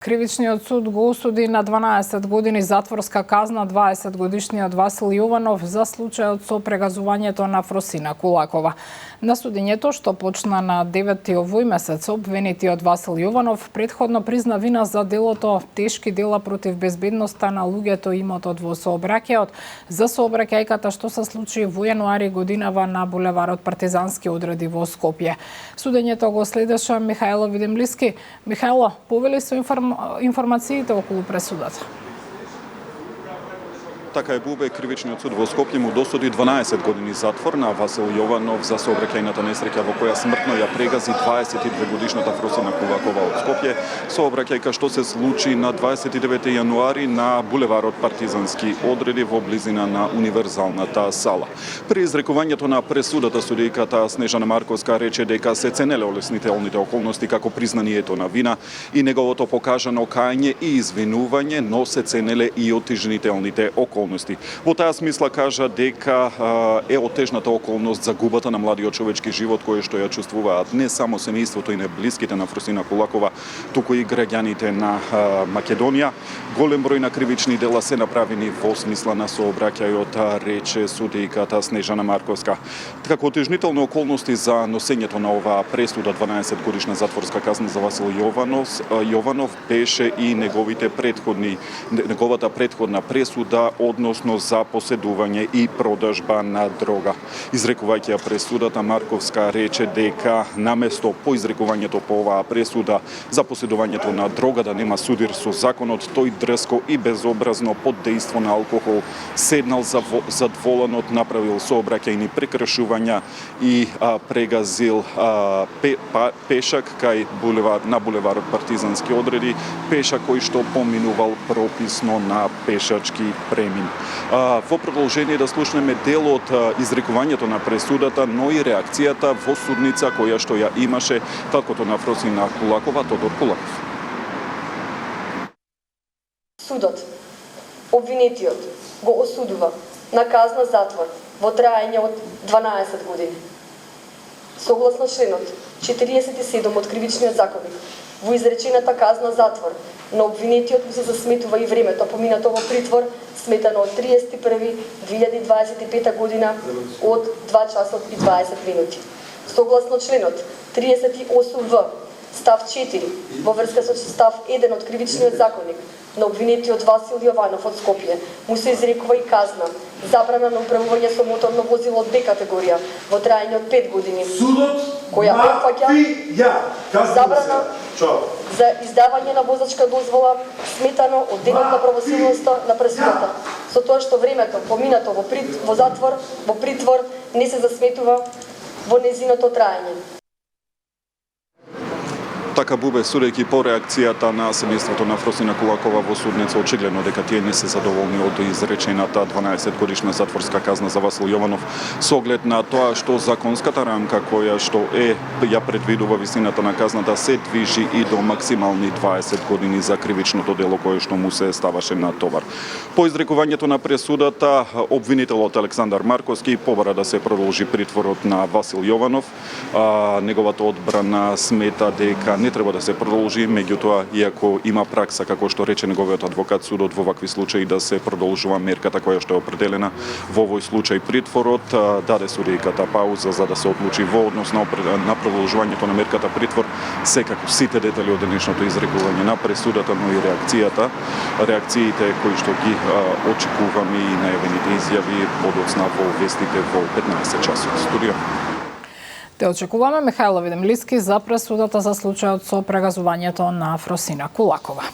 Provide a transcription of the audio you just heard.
Кривичниот суд го осуди на 12 години затворска казна 20-годишниот Васил Јованов за случајот со прегазувањето на Фросина Кулакова. На судењето, што почна на 9 овој месец, обвинетиот Васил Јованов претходно призна вина за делото тешки дела против безбедноста на луѓето и имотот во сообраќајот за сообраќајката што се случи во јануари годинава на булеварот Партизански одреди во Скопје. Судењето го следеше Михајло Видемлиски. Михајло, повели со информациите околу пресудата. Така е, Бубе, Кривичниот суд во Скопје му досуди 12 години затвор на Васил Јованов за сообраќајната несреќа во која смртно ја прегази 22-годишната Фросина Кулакова од Скопје, сообраќајка што се случи на 29 јануари на булеварот Партизански одреди во близина на Универзалната сала. При изрекувањето на пресудата судијката Снежана Марковска рече дека се ценеле олеснителните околности како признанието на вина и неговото покажано кајање и извинување, но се ценеле и оттежнителните околности. Во таа смисла кажа дека е отежната околност за губата на младиот човечки живот кој што ја чувствуваат не само семејството и не блиските на Фросина Кулакова, туку и граѓаните на Македонија. Голем број на кривични дела се направени во смисла на сообраќајот, рече судијката Снежана Марковска. Како отежнителни околности за носењето на оваа пресуда 12 годишна затворска казна за Васил Јованов беше и неговата претходна пресуда односно за поседување и продажба на дрога. Изрекувајќи ја пресудата, Марковска рече дека наместо по изрекувањето по оваа пресуда за поседувањето на дрога да нема судир со законот, тој дрско и безобразно под дејство на алкохол седнал зад воланот, направил сообраќајни прекршувања и прегазил пешак кај на булеварот Партизански одреди, пешак кој што поминувал прописно на пешачки премин. Во продолжение да слушнеме дел од изрекувањето на пресудата, но и реакцијата во судница која што ја имаше таткото на Фросина Кулакова, Тодор Кулаков. Судот, обвинетиот, го осудува на казна затвор во траење од 12 години. Согласно членот 47 од Кривичниот законник, во изречената казна затвор на обвинетиот му се засметува и времето поминато во притвор, сметано од 31.2025 година од 2 часот и 20 минути. Согласно членот 38В, став 4, во врска со став 1 од Кривичниот законник, на обвинетиот Васил Јованов од Скопје му се изрекува и казна забрана на управување со моторно возило од Б категорија во траење од 5 години, која опфаќа забрана за издавање на возачка дозвола сметано од денот на правосилноста на пресудата, со тоа што времето поминато во затвор, во притвор не се засметува во незиното траење. Така, Бубе, судејќи по реакцијата на семејството на Фросина Кулакова во судница, очигледно дека тие не се задоволни од изречената 12 годишна затворска казна за Васил Јованов, со оглед на тоа што законската рамка која што ја предвидува висината на казната се движи и до максимални 20 години за кривичното дело кое што му се ставаше на товар. По изрекувањето на пресудата, обвинителот Александар Марковски побара да се продолжи притворот на Васил Јованов. Неговата одбрана смета дека не треба да се продолжи, меѓутоа, иако има пракса, како што рече неговиот адвокат, судот во вакви случаи да се продолжува мерката која што е определена. Во овој случај притворот даде судијката пауза за да се одлучи во однос на продолжувањето на мерката притвор, секако сите детали од денешното изрекување на пресудата, но и реакциите кои што ги очекуваме и најавените изјави подоцна во вестите во 15 часот. Студио. Те очекуваме Михајло Видемлиски за пресудата за случајот со прегазувањето на Фросина Кулакова.